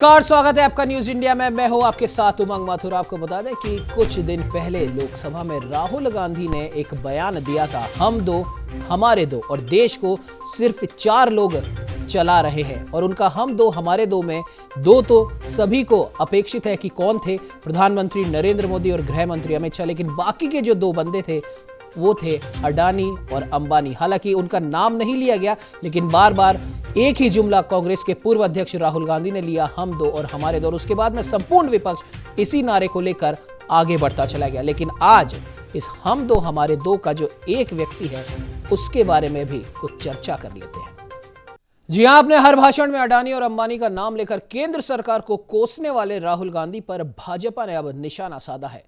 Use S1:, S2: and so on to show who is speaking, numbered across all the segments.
S1: Car स्वागत है आपका न्यूज इंडिया में। मैं हूं आपके साथ उमंग माथुर। आपको बता दें कि कुछ दिन पहले लोकसभा में राहुल गांधी ने एक बयान दिया था, हम दो हमारे दो, और देश को सिर्फ 4 लोग चला रहे हैं। और उनका हम दो हमारे दो में दो तो सभी को अपेक्षित है कि कौन थे, प्रधानमंत्री नरेंद्र मोदी और गृह मंत्री अमित शाह। लेकिन बाकी के जो 2 बंदे थे वो थे अडानी और अंबानी। हालांकि उनका नाम नहीं लिया गया, लेकिन बार बार एक ही जुमला कांग्रेस के पूर्व अध्यक्ष राहुल गांधी ने लिया, हम दो और हमारे दो। और उसके बाद में संपूर्ण विपक्ष इसी नारे को लेकर आगे बढ़ता चला गया। लेकिन आज इस हम दो हमारे दो का जो एक व्यक्ति है उसके बारे में भी कुछ चर्चा कर लेते हैं। जी हां, अपने हर भाषण में अडानी और अंबानी का नाम लेकर केंद्र सरकार को कोसने वाले राहुल गांधी पर भाजपा ने अब निशाना साधा है।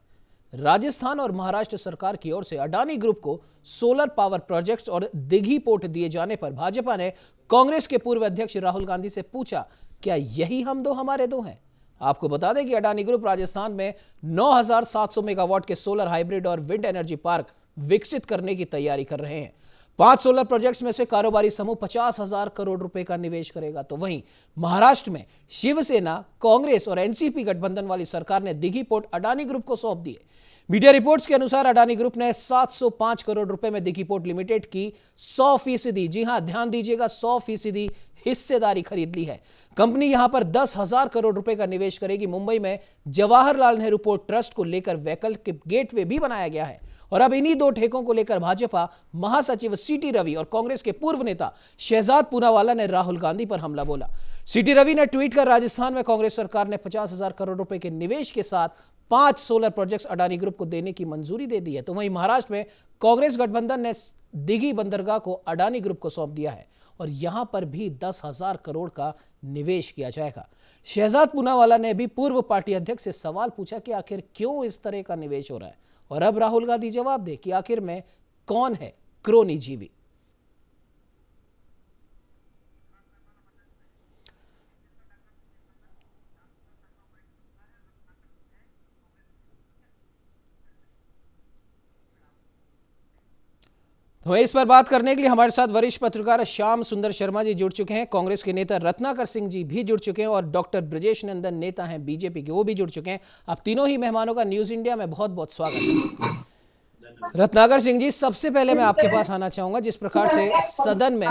S1: राजस्थान और महाराष्ट्र सरकार की ओर से अडानी ग्रुप को सोलर पावर प्रोजेक्ट्स और दिघी पोर्ट दिए जाने पर भाजपा ने कांग्रेस के पूर्व अध्यक्ष राहुल गांधी से पूछा, क्या यही हम दो हमारे दो हैं? आपको बता दें कि अडानी ग्रुप राजस्थान में 9,700 मेगावाट के सोलर हाइब्रिड और विंड एनर्जी पार्क विकसित करने की तैयारी कर रहे हैं। 5 सोलर प्रोजेक्ट्स में से कारोबारी समूह 50,000 करोड़ रुपए का निवेश करेगा। तो वहीं महाराष्ट्र में शिवसेना, कांग्रेस और एनसीपी गठबंधन वाली सरकार ने दिघी पोर्ट अडानी ग्रुप को सौंप दिए। मीडिया रिपोर्ट्स के अनुसार अडानी ग्रुप ने 705 करोड़ रुपए में दिघी पोर्ट लिमिटेड की 100%, जी हां ध्यान दीजिएगा, 100% हिस्सेदारी खरीद ली है। कंपनी यहां पर 10,000 करोड़ रुपए का निवेश करेगी। मुंबई में जवाहरलाल नेहरू पोर्ट ट्रस्ट को लेकर वैकल्पिक गेटवे भी बनाया गया है। और अब इन्हीं 2 ठेकों को लेकर भाजपा महासचिव सीटी रवि और कांग्रेस के पूर्व नेता शहजाद पूनावाला ने राहुल गांधी पर हमला बोला। सीटी रवि ने ट्वीट कर राजस्थान में कांग्रेस सरकार ने 50,000 करोड़ रुपए के निवेश के साथ 5 सोलर प्रोजेक्ट्स अडानी ग्रुप को देने की मंजूरी दे दी है। तो वहीं महाराष्ट्र में कांग्रेस गठबंधन ने दिघी बंदरगाह को अडानी ग्रुप को सौंप दिया है और यहां पर भी 10,000 करोड़ का निवेश किया जाएगा। शहजाद पूनावाला ने भी पूर्व पार्टी अध्यक्ष से सवाल पूछा कि आखिर क्यों इस तरह का निवेश हो रहा है। और अब राहुल गांधी जवाब दे कि आखिर में कौन है क्रोनी जीवी। तो इस पर बात करने के लिए हमारे साथ वरिष्ठ पत्रकार श्याम सुंदर शर्मा जी जुड़ चुके हैं, कांग्रेस के नेता रत्नाकर सिंह जी भी जुड़ चुके हैं और डॉक्टर ब्रजेश नंदन नेता हैं बीजेपी के, वो भी जुड़ चुके हैं। आप तीनों ही मेहमानों का न्यूज इंडिया में बहुत बहुत स्वागत है। रत्नाकर सिंह जी, सबसे पहले मैं आपके पास आना चाहूंगा, जिस प्रकार से सदन में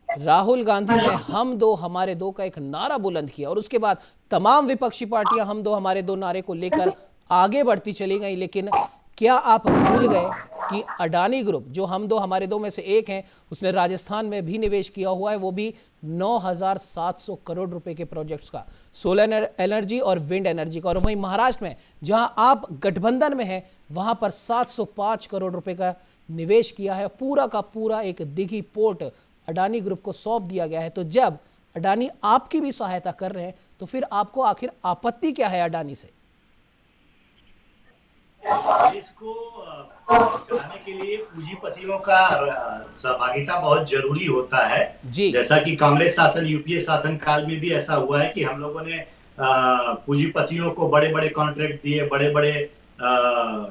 S1: राहुल गांधी ने हम दो हमारे दो का एक नारा बुलंद किया और उसके बाद तमाम विपक्षी पार्टियां हम दो हमारे दो नारे को लेकर आगे बढ़ती चली गई। लेकिन क्या आप भूल गए कि अडानी ग्रुप, जो हम दो हमारे दो में से एक हैं, उसने राजस्थान में भी निवेश किया हुआ है, वो भी 9,700 करोड़ रुपए के प्रोजेक्ट्स का, सोलर एनर्जी और विंड एनर्जी का। और वहीं महाराष्ट्र में जहां आप गठबंधन में हैं, वहां पर 705 करोड़ रुपए का निवेश किया है। पूरा का पूरा एक दिघी पोर्ट अडानी ग्रुप को सौंप दिया गया है। तो जब अडानी आपकी भी सहायता कर रहे हैं तो फिर आपको आखिर आपत्ति क्या है अडानी से?
S2: इसको चलाने के लिए पूंजीपतियों का सहभागिता बहुत जरूरी होता है जी। जैसा कि कांग्रेस शासन, यूपीए शासन काल में भी ऐसा हुआ है कि हम लोगों ने पूंजीपतियों को बड़े बड़े कॉन्ट्रैक्ट दिए, बड़े बड़े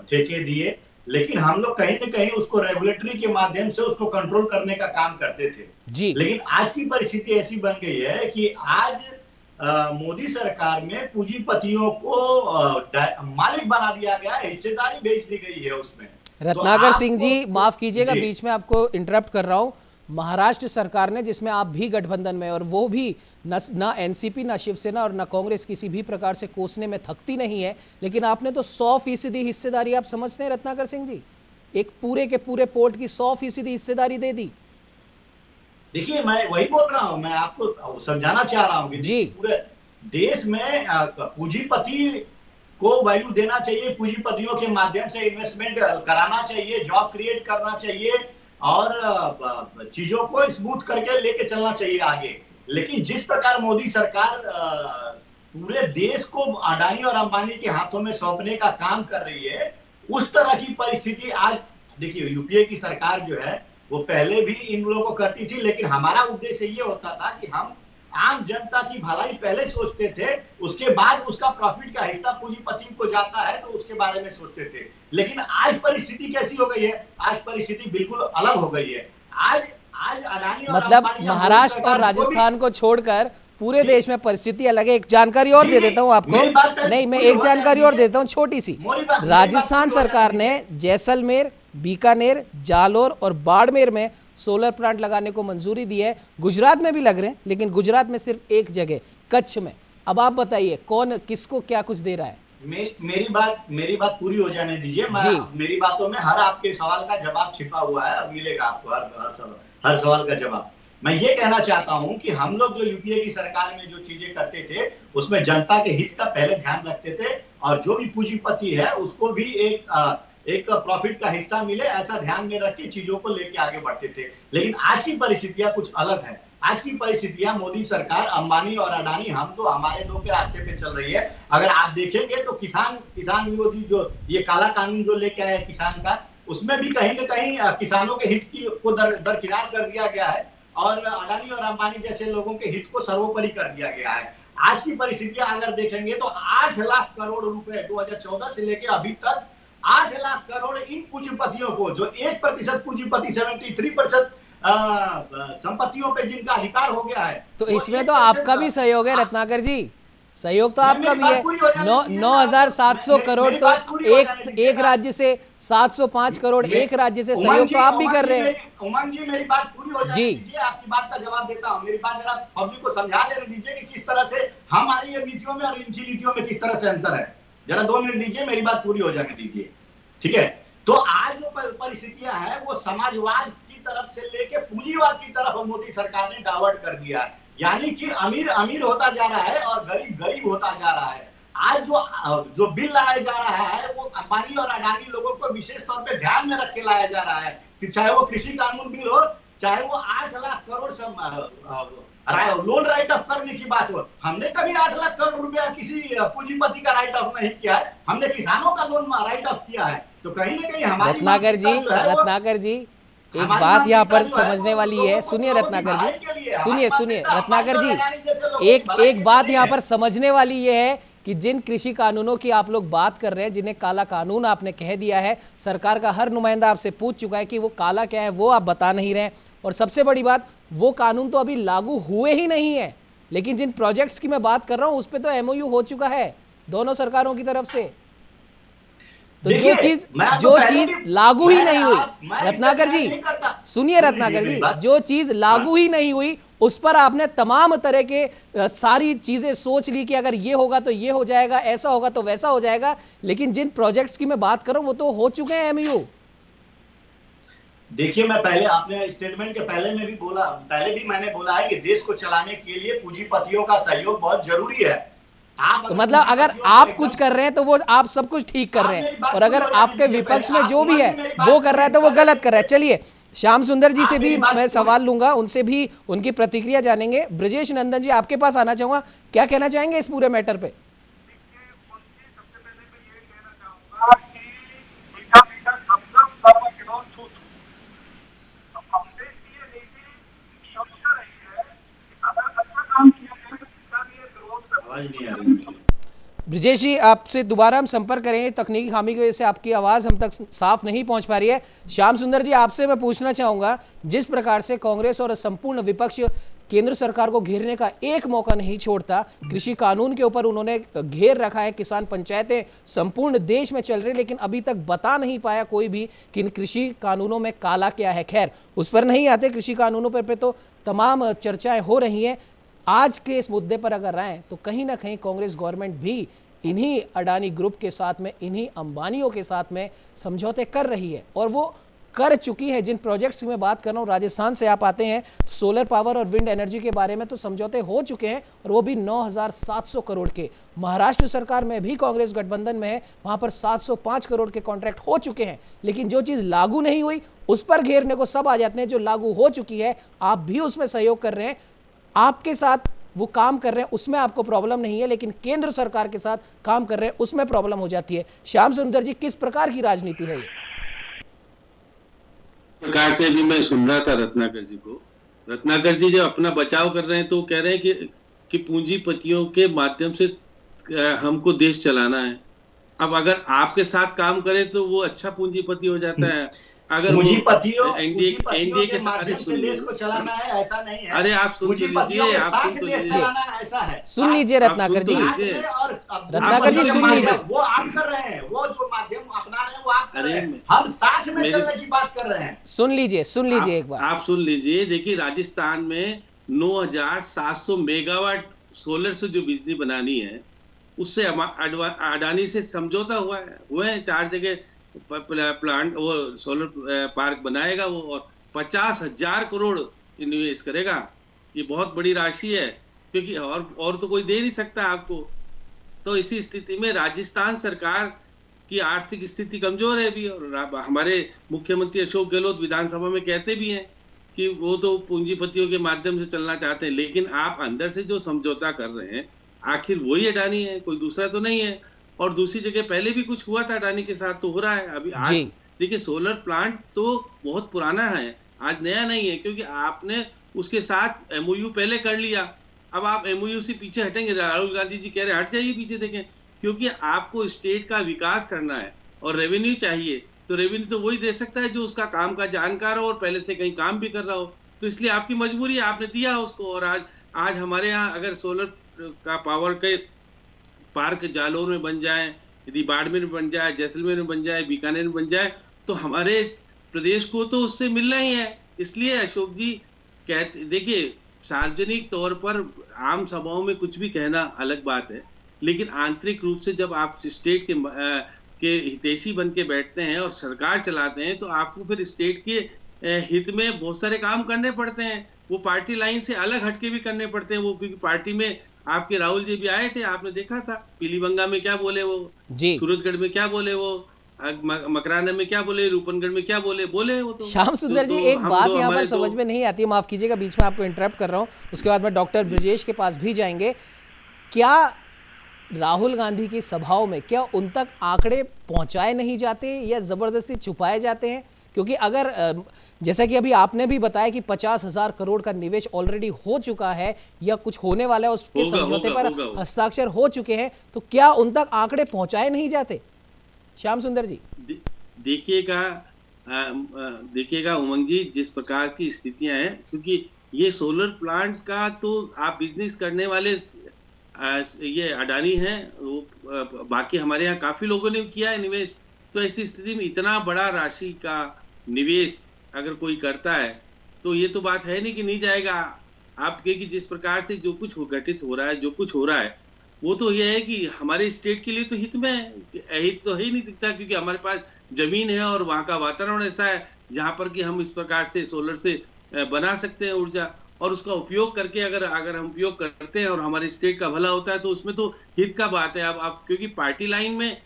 S2: ठेके दिए, लेकिन हम लोग कहीं न कहीं उसको रेगुलेटरी के माध्यम से उसको कंट्रोल करने का काम करते थे जी। लेकिन आज की परिस्थिति ऐसी बन गई है कि आज मोदी सरकार में पूंजीपतियों को मालिक बना दिया गया है, हिस्सेदारी बेच दी गई है उसमें।
S1: रत्नाकर सिंह जी, माफ कीजिएगा बीच में आपको इंटरप्ट कर रहा हूं। महाराष्ट्र सरकार ने, जिसमें आप भी गठबंधन में, और वो भी ना एनसीपी, ना शिवसेना और ना कांग्रेस किसी भी प्रकार से कोसने में थकती नहीं है, लेकिन आपने तो 100% हिस्सेदारी, आप समझते हैं रत्नाकर सिंह जी, एक पूरे के पूरे पोर्ट की 100% हिस्सेदारी दे दी।
S2: देखिए, मैं वही बोल रहा हूं, मैं आपको समझाना चाह रहा हूं कि पूरे देश में पूंजीपति को वैल्यू देना चाहिए, पूंजीपतियों के माध्यम से इन्वेस्टमेंट कराना चाहिए, जॉब क्रिएट करना चाहिए और चीजों को स्मूथ करके लेके चलना चाहिए आगे। लेकिन जिस प्रकार मोदी सरकार पूरे देश को अडानी और अंबानी के हाथों में सौंपने का काम कर रही है, उस तरह की परिस्थिति आज देखिए, यूपीए की सरकार जो है वो पहले भी इन लोगों को करती थी, लेकिन हमारा उद्देश्य ये होता था कि हम आम जनता की भलाई पहले सोचते थे, उसके बाद उसका प्रॉफिट का हिस्सा पूंजीपति को जाता है तो उसके बारे में सोचते थे। लेकिन आज परिस्थिति कैसी हो गई है? आज परिस्थिति बिल्कुल अलग हो गई है। आज अडानी और
S1: मतलब महाराष्ट्र और राजस्थान को छोड़कर पूरे देश में परिस्थिति अलग है। एक जानकारी और दे देता हूं आपको, नहीं मैं एक जानकारी और देता हूं छोटी सी। राजस्थान सरकार ने जैसलमेर, बीकानेर, जालोर और बाड़मेर में सोलर प्लांट लगाने को मंजूरी दी है। गुजरात में भी लग रहे हैं, लेकिन गुजरात में सिर्फ एक जगह, कच्छ में। अब आप बताइए कौन किसको क्या कुछ दे रहा है?
S2: मेरी बात पूरी हो जाने दीजिए। मेरी बातों में हर आपके सवाल का जवाब छिपा हुआ है, अब मिलेगा आपको हर सवाल का जवाब। मैं ये कहना चाहता हूं कि हम लोग जो यूपीए की सरकार में जो चीजें करते थे उसमें जनता के हित का पहले ध्यान रखते थे, और जो भी पूंजीपति है उसको भी एक प्रॉफिट का हिस्सा मिले, ऐसा ध्यान में रख के चीजों को लेके आगे बढ़ते थे। लेकिन आज की परिस्थितियां कुछ अलग है। आज की परिस्थितियां मोदी सरकार, अंबानी और अडानी, हम तो हमारे दो के रास्ते पे चल रही है। अगर आप देखेंगे तो किसान विरोधी जो ये काला कानून जो लेके आए किसान का, उसमें भी कहीं न कहीं किसानों के हित को दरकिनार कर दिया गया है, और अडानी और अंबानी जैसे लोगों के हित को सर्वोपरि कर दिया गया है। आज की परिस्थितियां अगर देखेंगे तो 8 लाख करोड़ रुपए 2014 से लेकर अभी तक 8 लाख करोड़ इन पूंजीपतियों को, जो 1% पूंजीपति 73% संपत्तियों पे जिनका अधिकार हो गया है,
S1: तो इसमें तो आपका भी सहयोग है रत्नाकर जी, सहयोग तो आपका भी है। 9,700 करोड़ तो एक राज्य से, 705 करोड़ एक राज्य से, सहयोग तो आप भी कर रहे हैं।
S2: उमंग जी मेरी बात पूरी हो जाए दीजिए, आपकी बात का जवाब देता हूं। मेरी बात जरा पब्लिक को समझा लेने दीजिए कि किस तरह से हमारी ये नीतियों में और इनकी नीतियों में किस तरह से अंतर है। जरा 2 मिनट दीजिए, मेरी बात पूरी हो जाने दीजिए, ठीक है। तो आज जो परिस्थितियां हैं वो समाजवाद की तरफ से लेके पूंजीवाद की तरफ मोदी सरकार ने डाइवर्ट कर दिया है। यानी कि अमीर अमीर होता जा रहा है और गरीब गरीब होता जा रहा है। आज जो बिल लाया जा रहा है वो अंबानी और अडानी लोगों को विशेष तौर पे ध्यान में रख के लाया जा रहा है, कि चाहे वो कृषि कानून बिल हो, चाहे वो 8 lakh crore loan right of करने की बात हो। हमने कभी 8 लाख करोड़ रुपया किसी पूंजीपति का राइट ऑफ नहीं किया है, हमने किसानों का लोन राइट ऑफ किया है। तो कहीं ना कहीं हमारी
S1: रत्नाकर जी एक बात यहाँ पर समझने वाली है, सुनिए रत्नाकर जी, सुनिए रत्नाकर जी, एक बात यहाँ पर समझने वाली ये है कि जिन कृषि कानूनों की आप लोग बात कर रहे हैं, जिन्हें काला कानून आपने कह दिया है, सरकार का हर नुमाइंदा आपसे पूछ चुका है कि वो काला क्या है, वो आप बता नहीं रहे। और सबसे बड़ी बात, वो कानून तो अभी लागू हुए ही नहीं है, लेकिन जिन प्रोजेक्ट्स की मैं बात कर रहा हूं उस पर तो MOU हो चुका है दोनों सरकारों की तरफ से। तो जो चीज लागू ही नहीं हुई, रत्नाकर जी सुनिए, रत्नाकर जी, जो चीज लागू ही नहीं हुई उस पर आपने तमाम तरह के सारी चीजें सोच ली कि अगर ये होगा तो ये हो जाएगा, ऐसा होगा तो वैसा हो जाएगा। लेकिन जिन प्रोजेक्ट्स की मैं बात कर रहा हूं वो तो हो चुके हैं MOU।
S2: देखिए, मैं पहले, आपने स्टेटमेंट के पहले भी मैंने बोला है कि देश को चलाने के लिए पूंजीपतियों का सहयोग बहुत जरूरी है।
S1: तो मतलब अगर आप कुछ कर रहे हैं तो वो आप सब कुछ ठीक कर रहे हैं, और अगर आपके विपक्ष में जो भी है वो कर रहा है तो वो गलत कर रहा है। चलिए, श्याम सुंदर जी से भी मैं सवाल लूंगा, उनसे भी उनकी प्रतिक्रिया जानेंगे। ब्रजेश नंदन जी, आपके पास आना चाहूंगा, क्या कहना चाहेंगे इस पूरे मैटर पे? ब्रजेश जी, आपसे दोबारा हम संपर्क करेंगे, तकनीकी खामी की वजह से आपकी आवाज़ हम तक साफ नहीं पहुंच पा रही है। श्याम सुंदर जी, आपसे मैं पूछना चाहूंगा, जिस प्रकार से कांग्रेस और संपूर्ण विपक्ष केंद्र सरकार को घेरने का एक मौका नहीं छोड़ता, कृषि कानून के ऊपर उन्होंने घेर रखा है, किसान पंचायतें संपूर्ण देश में चल रही, लेकिन अभी तक बता नहीं पाया कोई भी कि इन कृषि कानूनों में काला क्या है। खैर, उस पर नहीं आते, कृषि कानूनों पर तो तमाम चर्चाएं हो रही हैं। आज के इस मुद्दे पर अगर आए तो कहीं ना कहीं कांग्रेस गवर्नमेंट भी इन्हीं अडानी ग्रुप के साथ में, इन्हीं अंबानियों के साथ में समझौते कर रही है, और वो कर चुकी है। जिन प्रोजेक्ट्स की मैं बात कर रहा हूँ, राजस्थान से आप आते हैं तो सोलर पावर और विंड एनर्जी के बारे में तो समझौते हो चुके हैं, और वो भी 9,700 करोड़ के। महाराष्ट्र सरकार में भी कांग्रेस गठबंधन में है, वहां पर 705 करोड़ के कॉन्ट्रैक्ट हो चुके हैं। लेकिन जो चीज लागू नहीं हुई उस पर घेरने को सब आ जाते हैं। जो लागू हो चुकी है आप भी उसमें सहयोग कर रहे हैं, आपके साथ वो काम कर रहे हैं, उसमें आपको प्रॉब्लम नहीं है, लेकिन केंद्र सरकार के साथ काम कर रहे हैं उसमें प्रॉब्लम हो जाती है। श्याम सुंदर जी, किस प्रकार की राजनीति है ये?
S3: प्रकार से भी मैं सुन रहा था रत्नाकर जी को। रत्नाकर जी जब अपना बचाव कर रहे हैं तो कह रहे हैं कि पूंजीपतियों के माध्यम से हमको देश चलाना है। अब अगर आपके साथ काम करे तो वो अच्छा पूंजीपति हो जाता है, अगर
S2: पूंजीपतियों
S3: एनडीए
S2: के माध्यम से देश को चलाना है ऐसा नहीं है।
S3: अरे आप सुन लीजिए, आप सुन लीजिए,
S2: चलाना ऐसा है।
S1: सुन लीजिए रत्नाकर जी, रत्नाकर जी सुन लीजिए।
S2: वो आप कर रहे हैं, वो जो माध्यम अपना रहे हैं वो आप कर रहे हैं, हम साथ में चलने की बात कर रहे हैं।
S1: सुन लीजिए एक बार
S3: आप सुन लीजिए। देखिए राजस्थान में 9700 मेगावाट सोलर से जो बिजली बनानी है, उससे अडानी से समझौता हुआ है 4 जगह प्लांट वो सोलर पार्क बनाएगा वो, और 50,000 करोड़ इन्वेस्ट करेगा। ये बहुत बड़ी राशि है, क्योंकि और तो कोई दे नहीं सकता आपको। तो इसी स्थिति में राजस्थान सरकार की आर्थिक स्थिति कमजोर है भी, और हमारे मुख्यमंत्री अशोक गहलोत विधानसभा में कहते भी हैं कि वो तो पूंजीपतियों के माध्यम से चलना चाहते हैं, लेकिन आप अंदर से जो समझौता कर रहे हैं आखिर वही अडानी है, कोई दूसरा तो नहीं है। और दूसरी जगह पहले भी कुछ हुआ था अडानी के साथ, तो हो रहा है अभी। आज देखिए सोलर प्लांट तो बहुत पुराना है, आज नया नहीं है, क्योंकि आपने उसके साथ एमओयू पहले कर लिया। अब आप एमओयू से पीछे हटेंगे, राहुल गांधी जी कह रहे हट जाइए पीछे, देखें, क्योंकि आपको स्टेट का विकास करना है और रेवेन्यू चाहिए। तो रेवेन्यू तो वही दे सकता है जो उसका काम का जानकार हो और पहले से कहीं काम भी कर रहा हो। तो इसलिए आपकी मजबूरी है, आपने दिया उसको। और आज हमारे यहाँ अगर सोलर का पावर के पार्क जालौर में बन जाए, यदि बाड़मेर में बन जाए, जैसलमेर में बन जाए, बीकानेर में बन जाए, तो हमारे प्रदेश को तो उससे मिलना ही है। इसलिए अशोक जी कहते, देखिए सार्वजनिक तौर पर आम सभाओं में कुछ भी कहना अलग बात है, लेकिन आंतरिक रूप से जब आप स्टेट के हितैषी बन के बैठते हैं और सरकार चलाते हैं, तो आपको फिर स्टेट के हित में बहुत सारे काम करने पड़ते हैं। वो पार्टी लाइन से अलग हटके भी करने पड़ते हैं वो, क्योंकि पार्टी में आपके राहुल जी भी आए थे, आपने देखा था पीलीबंगा में क्या बोले वो, सूरतगढ़ में क्या बोले वो, मकराना में क्या बोले, रूपनगढ़ में क्या बोले वो। तो
S1: श्याम सुंदर जी एक बात यहाँ पर समझ में नहीं आती, माफ कीजिएगा बीच में आपको इंटरप्ट कर रहा हूँ, उसके बाद में डॉक्टर ब्रजेश के पास भी जाएंगे। क्या राहुल गांधी की सभाओं में क्या उन तक आंकड़े पहुंचाए नहीं जाते या जबरदस्ती छुपाए जाते हैं? क्योंकि अगर जैसा कि अभी आपने भी बताया कि 50,000 करोड़ का निवेश ऑलरेडी हो चुका है या कुछ होने वाला है, उसके समझौते पर हस्ताक्षर हो चुके हैं, तो क्या उन तक आंकड़े पहुंचाए नहीं जाते? श्याम सुंदर जी
S3: देखिएगा उमंग जी, जिस प्रकार की स्थितियां हैं, क्योंकि ये सोलर प्लांट का तो आप बिजनेस करने वाले ये अडानी हैं, वो बाकी हमारे यहाँ काफी लोगों ने किया है निवेश। तो ऐसी स्थिति में इतना बड़ा राशि का निवेश अगर कोई करता है तो ये तो बात है नहीं कि नहीं जाएगा। आप कि जिस प्रकार से जो कुछ घटित हो रहा है, जो कुछ हो रहा है, वो तो ये है कि हमारे स्टेट के लिए तो हित में है, हित तो है ही नहीं दिखता, क्योंकि हमारे पास जमीन है और वहाँ का वातावरण ऐसा है जहाँ पर कि हम इस प्रकार से सोलर से बना सकते हैं ऊर्जा, और उसका उपयोग करके अगर हम उपयोग करते हैं और हमारे स्टेट का भला होता है तो उसमें तो हित का बात है। अब क्योंकि पार्टी लाइन में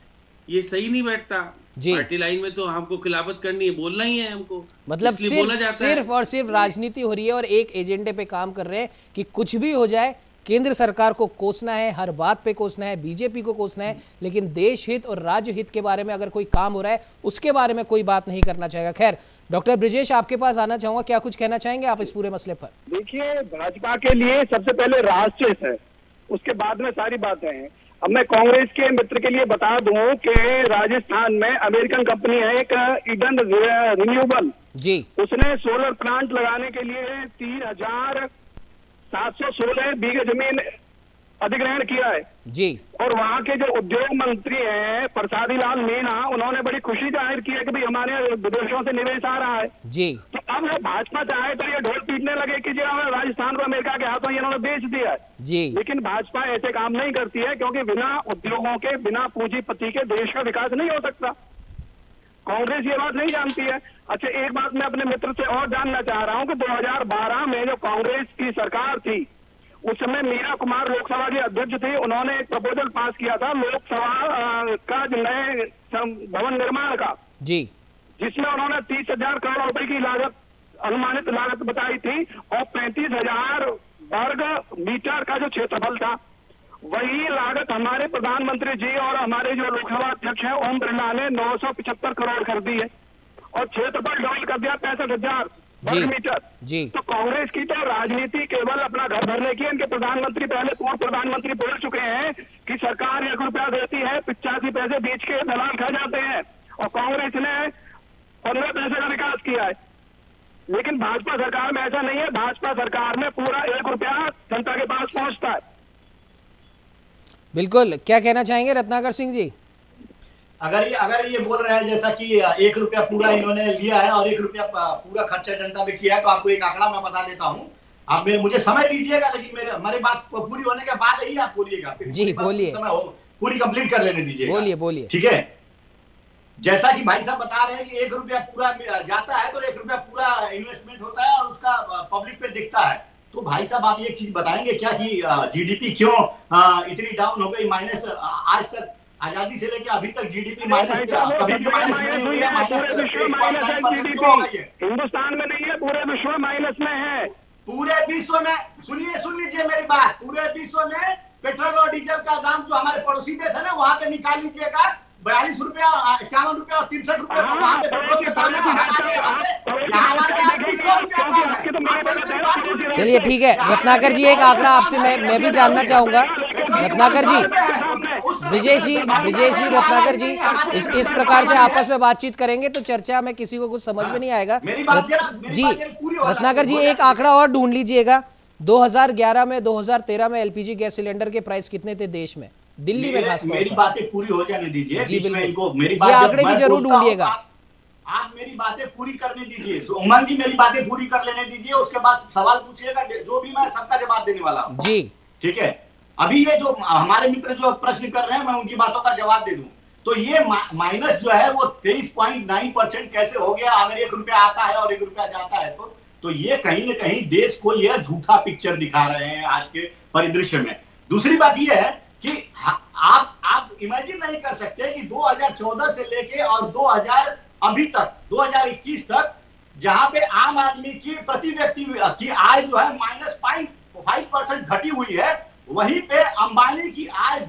S3: ये सही नहीं बैठता, पार्टी लाइन में तो हमको खिलाफत करनी है, बोलना ही है हमको,
S1: मतलब सिर्फ और सिर्फ राजनीति हो रही है और एक एजेंडे पे काम कर रहे हैं कि कुछ भी हो जाए, केंद्र सरकार को कोसना है, हर बात पे कोसना है, बीजेपी को कोसना है, लेकिन देश हित और राज्य हित के बारे में अगर कोई काम हो रहा है उसके बारे में कोई बात नहीं करना चाहेगा। खैर डॉक्टर ब्रजेश आपके पास आना चाहूंगा, क्या कुछ कहना चाहेंगे आप इस पूरे मसले पर?
S4: देखिए भाजपा के लिए सबसे पहले राष्ट्र है, उसके बाद में सारी बातें हैं। अब मैं कांग्रेस के मित्र के लिए बता दूं कि राजस्थान में अमेरिकन कंपनी है एक ईडन रिन्यूएबल जी, उसने सोलर प्लांट लगाने के लिए 3,716 बीघे जमीन अधिग्रहण किया है जी। और वहाँ के जो उद्योग मंत्री हैं प्रसादी लाल मीणा, उन्होंने बड़ी खुशी जाहिर की है कि भाई हमारे विदेशों से निवेश आ रहा है जी। तो अब वो भाजपा चाहे तो ये ढोल पीटने लगे कि जो राजस्थान को अमेरिका के हाथों इन्होंने बेच दिया है जी, लेकिन भाजपा ऐसे काम नहीं करती है, क्योंकि बिना उद्योगों के, बिना पूंजीपति के देश का विकास नहीं हो सकता। कांग्रेस ये बात नहीं जानती है। अच्छा एक बात मैं अपने मित्र से और जानना चाह रहा हूँ कि 2012 में जो कांग्रेस की सरकार थी उस समय मीरा कुमार लोकसभा के अध्यक्ष थे, उन्होंने एक प्रपोजल पास किया था लोकसभा का नए भवन निर्माण का जी, जिसमें उन्होंने 30,000 करोड़ रुपए की लागत, अनुमानित लागत बताई थी, और 35,000 वर्ग मीटर का जो क्षेत्रफल था, वही लागत हमारे प्रधानमंत्री जी और हमारे जो लोकसभा अध्यक्ष है ओम बिरला ने 975 करोड़ कर दी है, और क्षेत्रफल डबल कर दिया 65,000 वर्ग मीटर जी। तो कांग्रेस की तो राजनीति केवल अपना घर भरने की, इनके प्रधानमंत्री, पहले पूर्व प्रधानमंत्री बोल चुके हैं कि सरकार 1 रुपया देती है, 85 पैसे बीच के दलाल खा जाते हैं, और कांग्रेस ने और नए पैसे का विकास किया है। लेकिन भाजपा सरकार में ऐसा नहीं है। भाजपा सरकार में पूरा 1 रुपया जनता के पास पहुंचता है।
S1: बिल्कुल, क्या कहना चाहेंगे रत्नाकर सिंह जी?
S2: अगर ये बोल रहे हैं जैसा कि 1 रुपया पूरा इन्होंने लिया है और 1 रुपया पूरा खर्चा जनता में किया है, तो आपको एक आंकड़ा मैं बता देता हूँ। आप मुझे समय दीजिएगा, लेकिन हमारी बात पूरी होने के बाद ही आप बोलिएगा।
S1: जी बोलिए,
S2: समय हो पूरी कंप्लीट कर लेने दीजिएगा।
S1: बोलिए।
S2: ठीक है, जैसा कि भाई साहब बता रहे हैं कि 1 रुपया पूरा जाता है, तो 1 रुपया पूरा इन्वेस्टमेंट होता है और उसका पब्लिक पे दिखता है। तो भाई साहब आप एक चीज बताएंगे क्या कि जीडीपी क्यों इतनी डाउन हो गई, माइनस? आज तक आजादी से लेकर अभी तक जीडीपी माइनस कभी भी माइनस नहीं हुई है।
S4: हिंदुस्तान में नहीं है, पूरे विश्व में माइनस में है।
S2: पूरे विश्व में सुन लीजिए मेरी बात, पूरे विश्व में पेट्रोल और डीजल का दाम जो हमारे पड़ोसी देश है ना, वहां पे निकाल लीजिएगा 42 रुपया, 51 रुपया और 63 रुपया वहां पे पेट्रोल का दाम है।
S1: चलिए ठीक है रत्नाकर जी, एक आंकड़ा आपसे मैं भी जानना चाहूंगा। रत्नाकर जी, ब्रिजेश जी रत्नाकर जी, इस प्रकार से आपस में बातचीत करेंगे तो चर्चा में किसी को कुछ समझ में नहीं आएगा। जी रत्नाकर जी, एक आंकड़ा और ढूंढ लीजिएगा। 2011 में 2013 में एलपीजी गैस सिलेंडर के प्राइस कितने थे देश में, दिल्ली में खास तौर पर?
S2: मेरी बातें पूरी हो जाने दीजिए।
S1: जी बिल्कुल,
S2: मेरी
S1: ये आंकड़े भी जरूर ढूंढिएगा।
S2: आप मेरी बातें पूरी करने दीजिए, उमंग जी मेरी बातें पूरी कर लेने दीजिए, उसके बाद सवाल पूछिएगा, जो भी मैं सबका जवाब देने वाला हूँ। जी ठीक है, अभी ये जो हमारे मित्र जो प्रश्न कर रहे हैं, मैं उनकी बातों का जवाब दे दूं। तो ये माइनस जो है वो 23.9% कैसे हो गया? अगर 1 रुपया आता है और 1 रुपया जाता है तो ये कहीं ना कहीं देश को यह झूठा पिक्चर दिखा रहे हैं आज के परिदृश्य में। दूसरी बात यह है कि आप इमेजिन नहीं कर सकते कि 2014 से लेके और 2021 तक जहां पे आम आदमी की प्रति व्यक्ति की आय जो है माइनस 0.5% घटी हुई है, वहीं पे अंबानी की आय